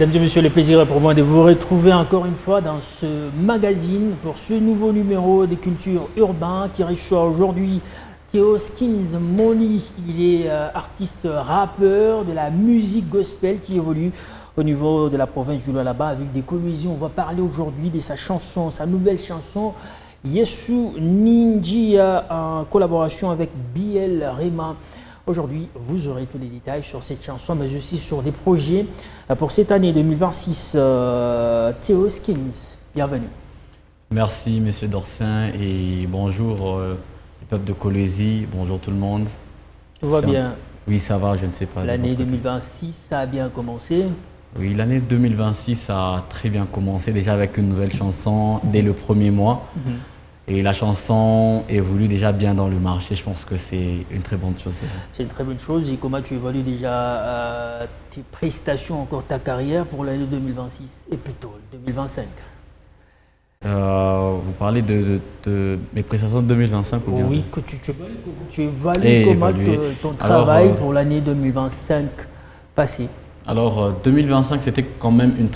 Mesdames et messieurs, le plaisir est pour moi de vous retrouver encore une fois dans ce magazine pour ce nouveau numéro des cultures urbaines qui reçoit aujourd'hui Theo Skins Molly. Il est artiste rappeur de la musique gospel qui évolue au niveau de la province du Lualaba avec des collisions. On va parler aujourd'hui de sa chanson, sa nouvelle chanson Yesu Ninjia en collaboration avec BL Rema. Aujourd'hui, vous aurez tous les détails sur cette chanson, mais aussi sur des projets pour cette année 2026. Theo Skins, bienvenue. Merci, Monsieur Dorsin, et bonjour, le peuple de Colosie. Bonjour tout le monde. Tout va bien? Oui, ça va, je ne sais pas. L'année 2026, ça a bien commencé? Oui, l'année 2026 a très bien commencé, déjà avec une nouvelle chanson dès le premier mois. Et la chanson évolue déjà bien dans le marché. Je pense que c'est une très bonne chose déjà. C'est une très bonne chose. Et comment tu évalues déjà tes prestations, encore ta carrière pour l'année 2026 et plutôt 2025? Vous parlez de mes prestations de 2025 ou bien? Oui, que tu évalues comment ton travail pour l'année 2025 passée. Alors 2025, c'était quand même une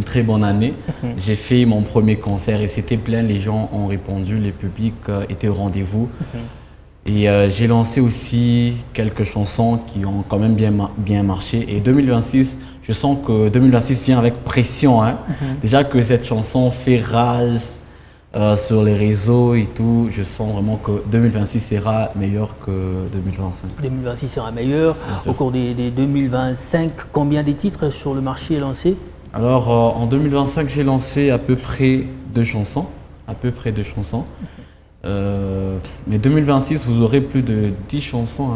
très bonne année. J'ai fait mon premier concert et c'était plein, les gens ont répondu, les publics étaient au rendez-vous. Et j'ai lancé aussi quelques chansons qui ont quand même bien marché. Et 2026, je sens que 2026 vient avec pression. Déjà que cette chanson fait rage sur les réseaux et tout, je sens vraiment que 2026 sera meilleur que 2025. 2026 sera meilleur. Au cours des 2025, combien de titres sur le marché est lancé? Alors, en 2025, j'ai lancé à peu près 2 chansons. Mais 2026, vous aurez plus de 10 chansons.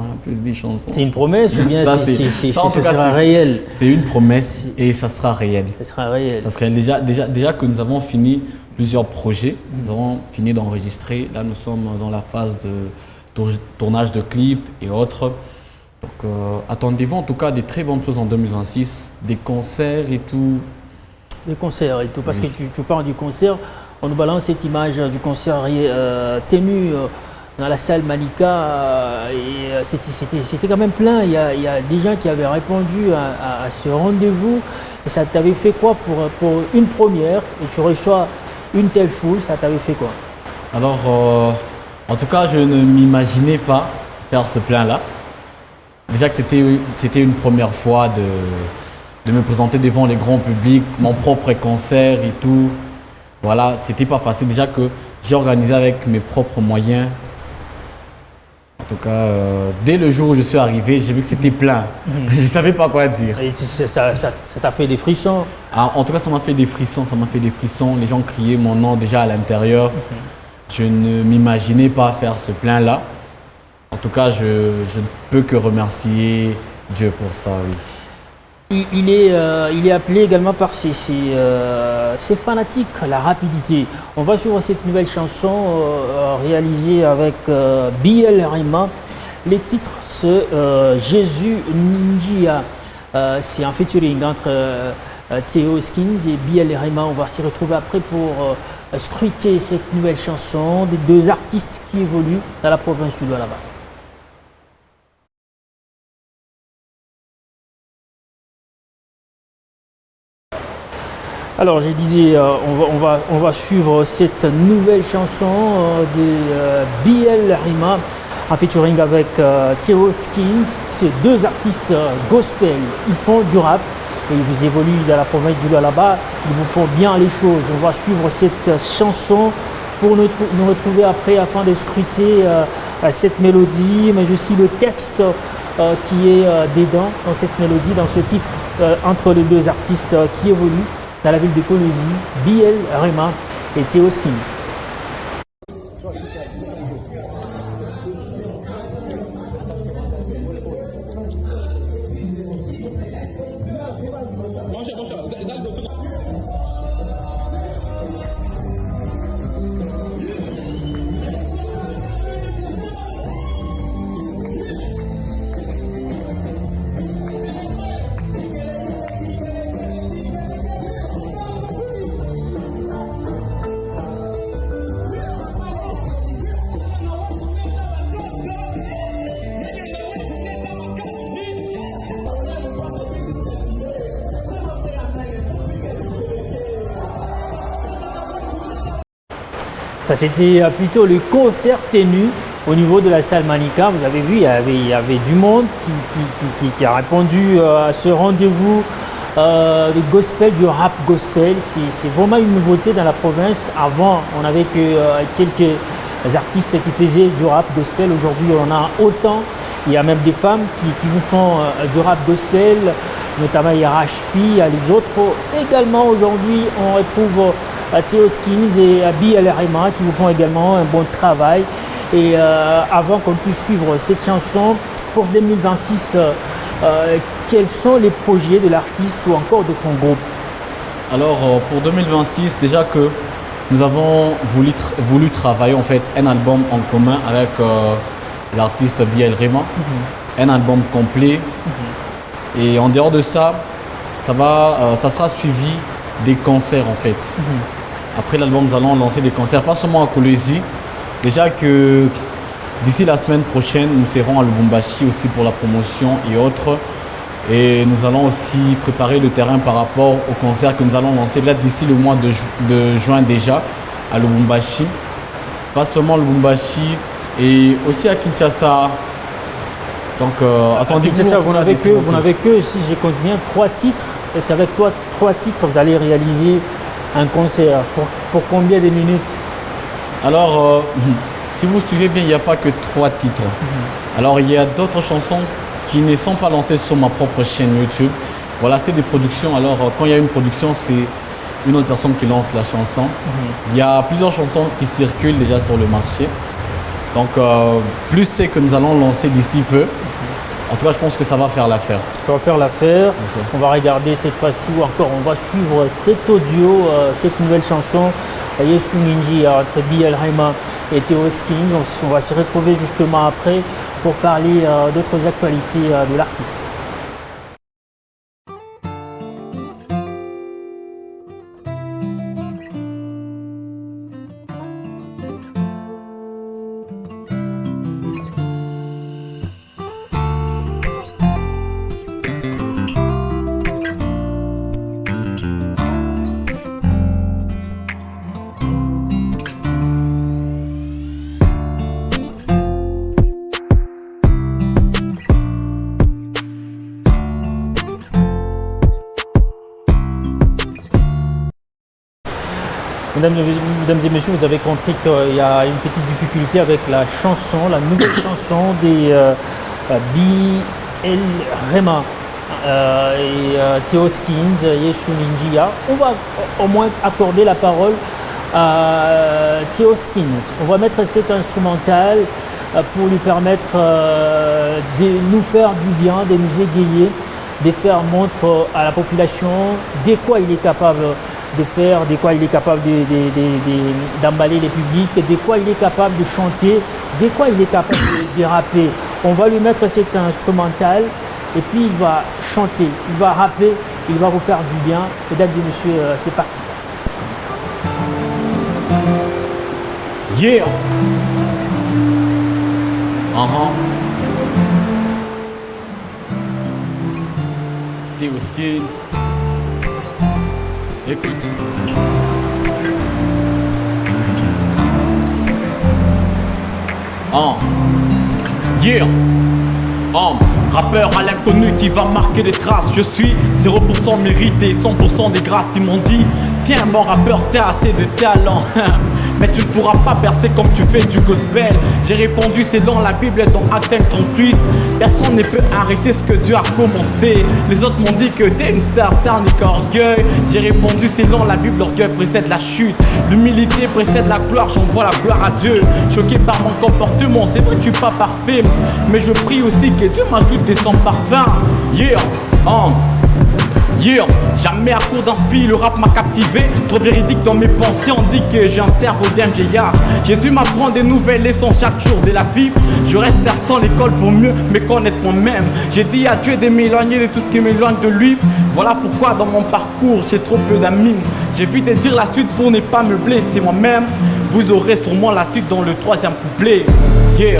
C'est une promesse ou bien ça sera réel? C'est une promesse et ça sera réel. Ça sera réel. Ça serait déjà que nous avons fini plusieurs projets. Nous avons fini d'enregistrer. Là, nous sommes dans la phase de tournage de clips et autres. Donc, attendez-vous en tout cas des très bonnes choses en 2026, des concerts et tout. Des concerts et tout, parce que tu parles du concert, on nous balance cette image du concert tenu dans la salle Malika et c'était quand même plein. Il y a des gens qui avaient répondu à ce rendez-vous et ça t'avait fait quoi pour une première et tu reçois une telle foule, ça t'avait fait quoi? Alors, en tout cas, je ne m'imaginais pas faire ce plein-là. Déjà que c'était une première fois de me présenter devant les grands publics, mon propre concert et tout. Voilà, c'était pas facile. Déjà que j'ai organisé avec mes propres moyens. En tout cas, dès le jour où je suis arrivé, j'ai vu que c'était plein. Je ne savais pas quoi dire. Et ça t'a fait des frissons? En tout cas, ça m'a fait des frissons. Les gens criaient mon nom déjà à l'intérieur. Je ne m'imaginais pas faire ce plein-là. En tout cas, je ne peux que remercier Dieu pour ça, oui. Il est appelé également par ses fanatiques, la rapidité. On va suivre cette nouvelle chanson réalisée avec BL Rema. Les titres, c'est Yesu Ninjia. C'est un featuring entre Theo Skins et BL Rema. On va s'y retrouver après pour scruter cette nouvelle chanson des 2 artistes qui évoluent dans la province du Lualaba. Alors, je disais, on va suivre cette nouvelle chanson de BL Rema en featuring avec Theo Skins. Ces 2 artistes gospel, ils font du rap et ils évoluent dans la province du Lualaba. Ils vous font bien les choses. On va suivre cette chanson pour nous retrouver après afin de scruter cette mélodie, mais aussi le texte qui est dedans, dans cette mélodie, dans ce titre, entre les 2 artistes qui évoluent dans la ville de Colosie, BL Rema et Theo Skins. Ça, c'était plutôt le concert tenu au niveau de la salle Manica. Vous avez vu, il y avait du monde qui a répondu à ce rendez-vous du gospel, du rap gospel. C'est vraiment une nouveauté dans la province. Avant, on n'avait que quelques artistes qui faisaient du rap gospel. Aujourd'hui, on en a autant. Il y a même des femmes qui vous font du rap gospel, notamment il y a Rashpi, il y a les autres. Également, aujourd'hui, on retrouve Theo Skins et Abi Alerema qui vous font également un bon travail. Et avant qu'on puisse suivre cette chanson, pour 2026, quels sont les projets de l'artiste ou encore de ton groupe? Alors pour 2026, déjà que nous avons voulu travailler en fait un album en commun avec l'artiste Abi Alerema, un album complet. Et en dehors de ça, ça sera suivi des concerts en fait. Après l'album, nous allons lancer des concerts, pas seulement à Kolwezi. Déjà que d'ici la semaine prochaine, nous serons à Lubumbashi aussi pour la promotion et autres. Et nous allons aussi préparer le terrain par rapport au concert que nous allons lancer là d'ici le mois de juin déjà à Lubumbashi. Pas seulement Lubumbashi et aussi à Kinshasa. Donc attendez-vous. Vous n'avez que, si je compte bien, 3 titres. Est-ce qu'avec 3 titres, vous allez réaliser un concert pour combien de minutes? Alors, si vous suivez bien, il n'y a pas que 3 titres. Alors, il y a d'autres chansons qui ne sont pas lancées sur ma propre chaîne YouTube. Voilà, c'est des productions. Alors, quand il y a une production, c'est une autre personne qui lance la chanson. Il y a plusieurs chansons qui circulent déjà sur le marché. Donc, plus c'est que nous allons lancer d'ici peu. En tout cas, je pense que ça va faire l'affaire. Ça va faire l'affaire. On va regarder cette fois-ci ou encore on va suivre cet audio, cette nouvelle chanson. Yesu Ninji entre Abi Alerema et Theo Skins. On va se retrouver justement après pour parler d'autres actualités de l'artiste. Mesdames et messieurs, vous avez compris qu'il y a une petite difficulté avec la chanson, la nouvelle chanson des Abi Alerema et Theo Skins, Yesu Ninji. On va au moins accorder la parole à Theo Skins. On va mettre cet instrumental pour lui permettre de nous faire du bien, de nous égayer, de faire montre à la population de quoi il est capable de faire, de quoi il est capable d'emballer les publics, de quoi il est capable de chanter, de quoi il est capable de rapper. On va lui mettre cet instrumental et puis il va chanter, il va rapper, il va vous faire du bien. Mesdames et messieurs, c'est parti. Yeah! Theo Skins. Écoute. Yeah. Rappeur à l'inconnu qui va marquer des traces. Je suis 0% mérité, 100% des grâces. Ils m'ont dit, tiens mon rappeur, t'as assez de talent. Mais tu ne pourras pas percer comme tu fais du gospel. J'ai répondu, c'est dans la Bible, dans Actes 5:38. Personne ne peut arrêter ce que Dieu a commencé. Les autres m'ont dit que t'es une star n'est qu'orgueil. J'ai répondu, c'est dans la Bible, l'orgueil précède la chute. L'humilité précède la gloire, j'envoie la gloire à Dieu. Choqué par mon comportement, c'est vrai que je suis pas parfait. Mais je prie aussi que Dieu m'ajoute des sons parfums. Yeah, yeah, jamais à court d'inspi, le rap m'a captivé. Trop véridique dans mes pensées, on dit que j'ai un cerveau d'un vieillard. Jésus m'apprend des nouvelles leçons chaque jour de la vie. Je reste sans l'école pour mieux me connaître moi-même. J'ai dit à Dieu de m'éloigner de tout ce qui m'éloigne de lui. Voilà pourquoi dans mon parcours j'ai trop peu d'amis. J'évite de dire la suite pour ne pas me blesser moi-même. Vous aurez sûrement la suite dans le 3e couplet. Yeah.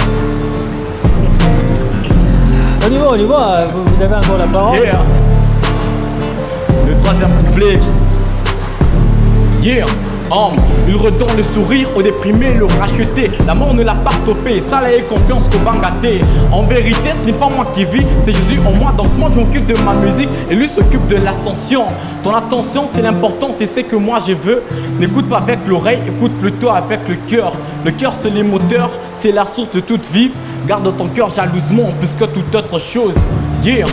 On y va, vous avez encore la parole. Yeah. Le 3e couplet. Yeah. Il redonne le sourire au déprimé, le racheter. La mort ne l'a pas stoppé, ça l'a eu confiance qu'au bangaté. En vérité, ce n'est pas moi qui vis, c'est Jésus en moi. Donc moi je m'occupe de ma musique et lui s'occupe de l'ascension. Ton attention c'est l'important, c'est ce que moi je veux. N'écoute pas avec l'oreille, écoute plutôt avec le cœur. Le cœur c'est les moteurs, c'est la source de toute vie. Garde ton cœur jalousement plus que toute autre chose. Yeah.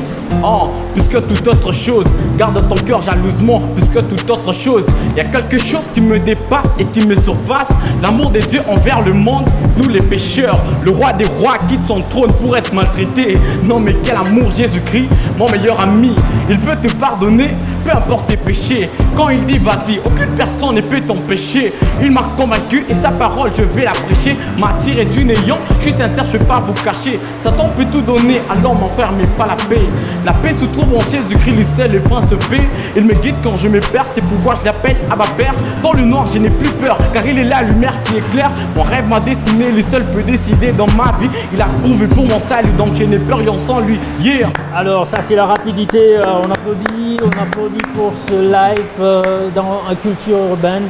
Plus que toute autre chose. Garde ton cœur jalousement plus que toute autre chose. Il y a quelque chose qui me dépasse et qui me surpasse. L'amour de Dieu envers le monde, nous les pécheurs. Le roi des rois quitte son trône pour être maltraité. Non mais quel amour, Jésus-Christ, mon meilleur ami. Il peut te pardonner, peu importe tes péchés. Quand il dit vas-y, aucune personne ne peut t'empêcher. Il m'a convaincu et sa parole je vais la prêcher. M'attirer du néant, je suis sincère, je ne vais pas vous cacher. Satan peut tout donner à l'homme, mon frère, mais pas la paix. La paix se trouve en Jésus-Christ, lui seul le prince de paix. Il me guide quand je me perds, c'est pourquoi je l'appelle Abba Père. Dans le noir je n'ai plus peur, car il est la lumière qui éclaire. Mon rêve m'a destiné, lui seul peut décider dans ma vie. Il a prouvé pour mon salut, donc je n'ai peur rien sans lui. Yeah. Alors ça c'est la rapidité, on applaudit pour ce live dans Culture Urbaine.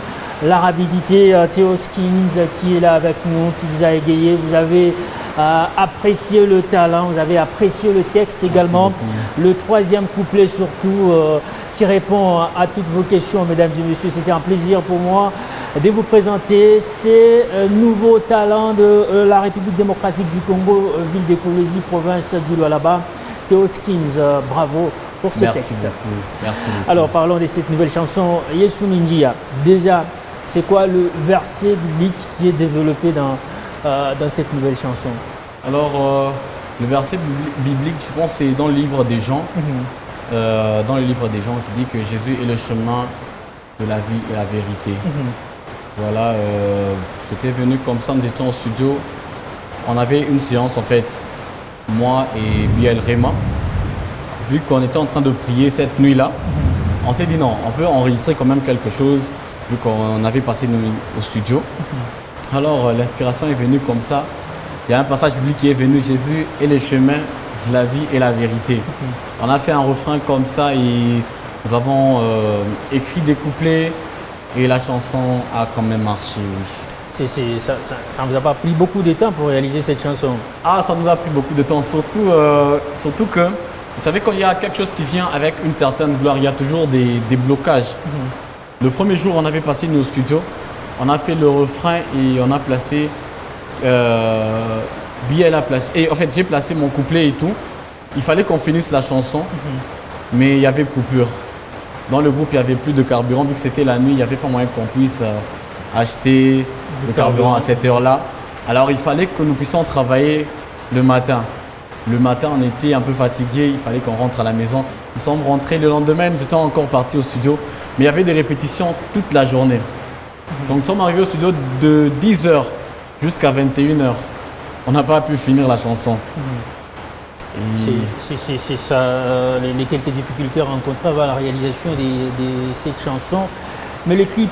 La rapidité, Théo Skins qui est là avec nous, qui vous a égayé, vous avez apprécié le talent, vous avez apprécié le texte également. Le troisième couplet surtout qui répond à toutes vos questions, mesdames et messieurs. C'était un plaisir pour moi de vous présenter ces nouveaux talents de la République démocratique du Congo, ville de Kolwezi, province du Lualaba. Théo Skins, bravo pour ce texte. Merci beaucoup. Alors parlons de cette nouvelle chanson, Yesu Ninjia. Déjà, c'est quoi le verset biblique qui est développé dans cette nouvelle chanson? Alors, le verset biblique, je pense, c'est dans le livre des Jean. Dans le livre des Jean qui dit que Jésus est le chemin de la vie et la vérité. Voilà, c'était venu comme ça, nous étions au studio. On avait une séance en fait, moi et Biel Rema. Vu qu'on était en train de prier cette nuit-là, on s'est dit non, on peut enregistrer quand même quelque chose, vu qu'on avait passé au studio. Alors l'inspiration est venue comme ça. Il y a un passage biblique qui est venu, Jésus est le chemin, la vie et la vérité. On a fait un refrain comme ça et nous avons écrit des couplets et la chanson a quand même marché, oui. Ça ne vous a pas pris beaucoup de temps pour réaliser cette chanson? Ah, ça nous a pris beaucoup de temps, surtout que, vous savez, quand il y a quelque chose qui vient avec une certaine gloire, il y a toujours des blocages. Le premier jour, on avait passé nos studios, on a fait le refrain et on a placé, Biel a placé, et en fait j'ai placé mon couplet et tout. Il fallait qu'on finisse la chanson, mais il y avait coupure. Dans le groupe, il n'y avait plus de carburant, vu que c'était la nuit, il n'y avait pas moyen qu'on puisse acheter le carburant à cette heure-là. Alors il fallait que nous puissions travailler le matin. Le matin, on était un peu fatigués, il fallait qu'on rentre à la maison. Nous sommes rentrés le lendemain, nous étions encore partis au studio, mais il y avait des répétitions toute la journée. Donc nous sommes arrivés au studio de 10h jusqu'à 21h. On n'a pas pu finir la chanson. C'est ça, les quelques difficultés rencontrées avant la réalisation de cette chanson. Mais le clip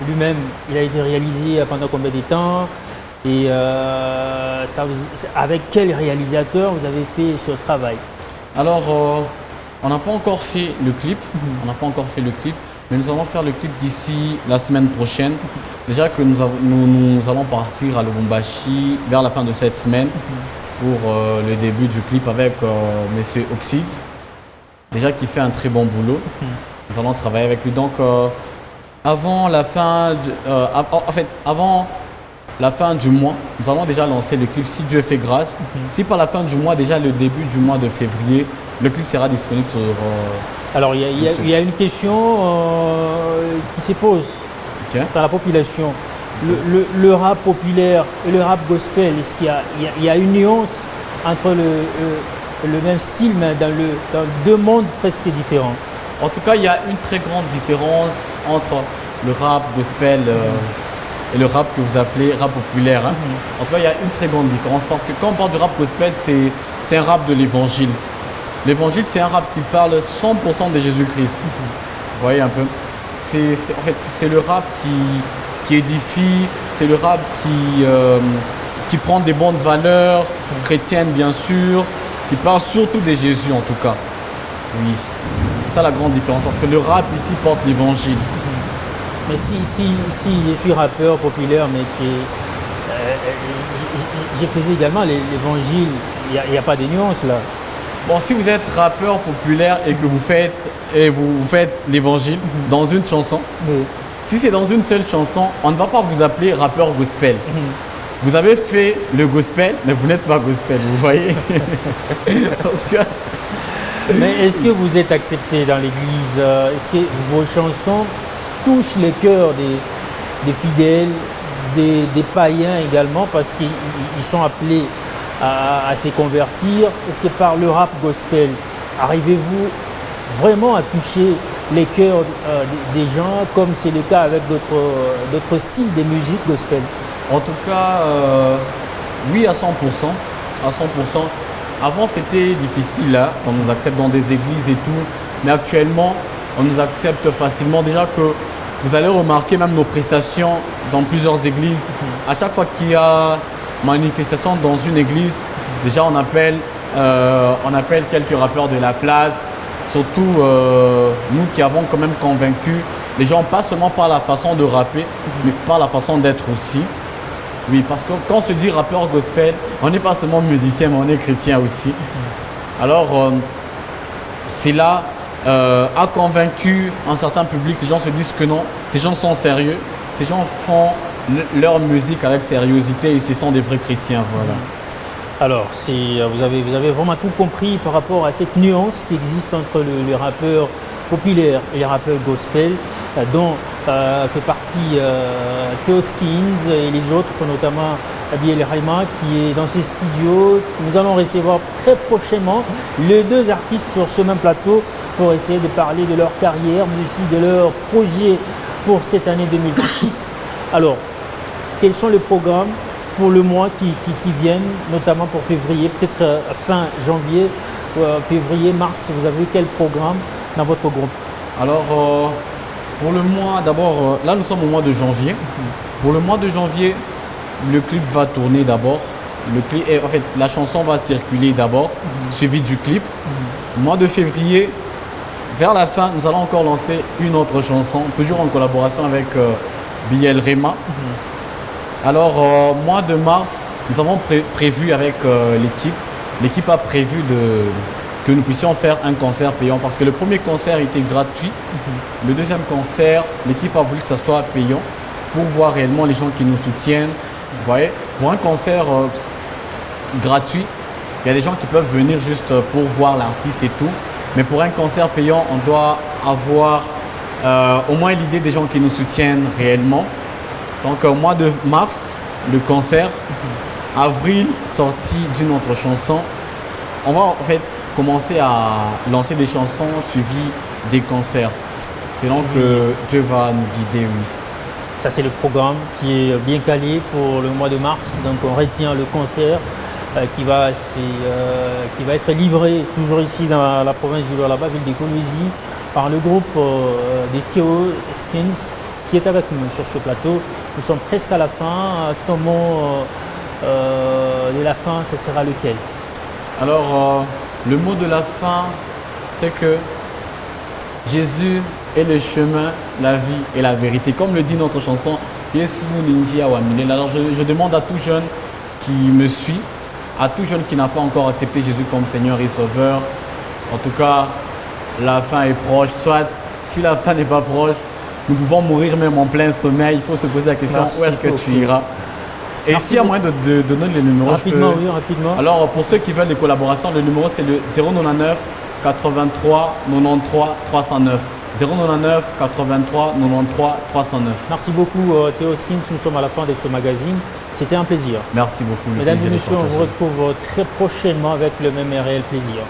lui-même, il a été réalisé pendant combien de temps? Et avec quel réalisateur vous avez fait ce travail? Alors, on n'a pas encore fait le clip. On n'a pas encore fait le clip. Mais nous allons faire le clip d'ici la semaine prochaine. Déjà que nous allons partir à Lubumbashi vers la fin de cette semaine pour le début du clip avec Monsieur Oxide. Déjà qui fait un très bon boulot. Nous allons travailler avec lui. Donc avant la fin du mois, nous allons déjà lancer le clip si Dieu fait grâce. Si par la fin du mois, déjà le début du mois de février, le clip sera disponible sur... Alors il y a une question qui se pose dans la population. Le rap populaire et le rap gospel, est-ce qu'il y a une nuance entre le même style mais dans deux mondes presque différents? En tout cas, il y a une très grande différence entre le rap gospel et le rap que vous appelez rap populaire. En tout cas, il y a une très grande différence parce que quand on parle du rap gospel, c'est un rap de l'évangile. L'évangile, c'est un rap qui parle 100% de Jésus-Christ. Vous voyez un peu? C'est le rap qui édifie, c'est le rap qui prend des bonnes valeurs chrétiennes, bien sûr, qui parle surtout de Jésus, en tout cas. Oui, c'est ça la grande différence, parce que le rap ici porte l'évangile. Mais si je suis rappeur populaire, mais je faisais également l'évangile, il n'y a pas de nuance là. Bon, si vous êtes rappeur populaire et que vous faites l'évangile dans une chanson, Oui. si c'est dans une seule chanson, on ne va pas vous appeler rappeur gospel. Vous avez fait le gospel, mais vous n'êtes pas gospel, vous voyez. Parce que Mais est-ce que vous êtes accepté dans l'église? Est-ce que vos chansons touchent les cœurs des fidèles, des païens également, parce qu'ils sont appelés à se convertir? Est-ce que par le rap gospel, arrivez-vous vraiment à toucher les cœurs des gens, comme c'est le cas avec d'autres styles de musique gospel? En tout cas, oui, à 100%. À 100%. Avant, c'était difficile, hein, qu'on nous accepte dans des églises et tout. Mais actuellement, on nous accepte facilement. Déjà que vous allez remarquer même nos prestations dans plusieurs églises. À chaque fois qu'il y a manifestation dans une église, déjà on appelle quelques rappeurs de la place. Surtout nous qui avons quand même convaincu les gens, pas seulement par la façon de rapper, mais par la façon d'être aussi. Oui, parce que quand on se dit rappeur gospel, on n'est pas seulement musicien, mais on est chrétien aussi. Alors, cela a convaincu un certain public. Les gens se disent que non, ces gens sont sérieux. Ces gens font leur musique avec sérieuxité et ce sont des vrais chrétiens. Voilà. Alors, vous avez vraiment tout compris par rapport à cette nuance qui existe entre les rappeurs populaires et les rappeurs gospel, dont fait partie Theo Skins et les autres, notamment Abiel Rema, qui est dans ses studios. Nous allons recevoir très prochainement les deux artistes sur ce même plateau pour essayer de parler de leur carrière, mais aussi de leur projet pour cette année 2006. Alors, quels sont les programmes pour le mois qui viennent, notamment pour février, peut-être fin janvier, février, mars? Vous avez quel programme dans votre groupe? Alors, pour le mois, d'abord, là nous sommes au mois de janvier. Pour le mois de janvier, le clip va tourner d'abord. En fait, la chanson va circuler d'abord, suivi du clip. Au mois de février, vers la fin, nous allons encore lancer une autre chanson, toujours en collaboration avec Biel Rema. Alors, mois de mars, nous avons prévu avec l'équipe. L'équipe a prévu que nous puissions faire un concert payant parce que le premier concert était gratuit. Le deuxième concert, l'équipe a voulu que ça soit payant pour voir réellement les gens qui nous soutiennent. Vous voyez, pour un concert gratuit, il y a des gens qui peuvent venir juste pour voir l'artiste et tout. Mais pour un concert payant, on doit avoir au moins l'idée des gens qui nous soutiennent réellement. Donc au mois de mars, le concert. Avril, sortie d'une autre chanson. On va en fait commencer à lancer des chansons suivies des concerts. C'est donc que Dieu va nous guider, oui. Ça, c'est le programme qui est bien calé pour le mois de mars. Donc on retient le concert qui va être livré toujours ici dans la province du Lualaba, ville de Kolwezi, par le groupe des Theo Skins qui est avec nous sur ce plateau. Nous sommes presque à la fin. Ton mot de la fin, ce sera lequel? Alors, le mot de la fin, c'est que Jésus est le chemin, la vie et la vérité. Comme le dit notre chanson, Yesu Ninji Awamine. Alors, je demande à tout jeune qui me suit, à tout jeune qui n'a pas encore accepté Jésus comme Seigneur et Sauveur. En tout cas, la fin est proche. Soit, si la fin n'est pas proche, nous pouvons mourir même en plein sommeil. Il faut se poser la question, où est-ce que tu iras? Et s'il y a moyen de donner les numéros, rapidement, oui, rapidement. Alors, pour ceux qui veulent des collaborations, le numéro c'est le 099 83 93 309. 099 83 93 309. Merci beaucoup Theo Skins, nous sommes à la fin de ce magazine. C'était un plaisir. Merci beaucoup. Mesdames et messieurs, on vous retrouve très prochainement avec le même et réel plaisir.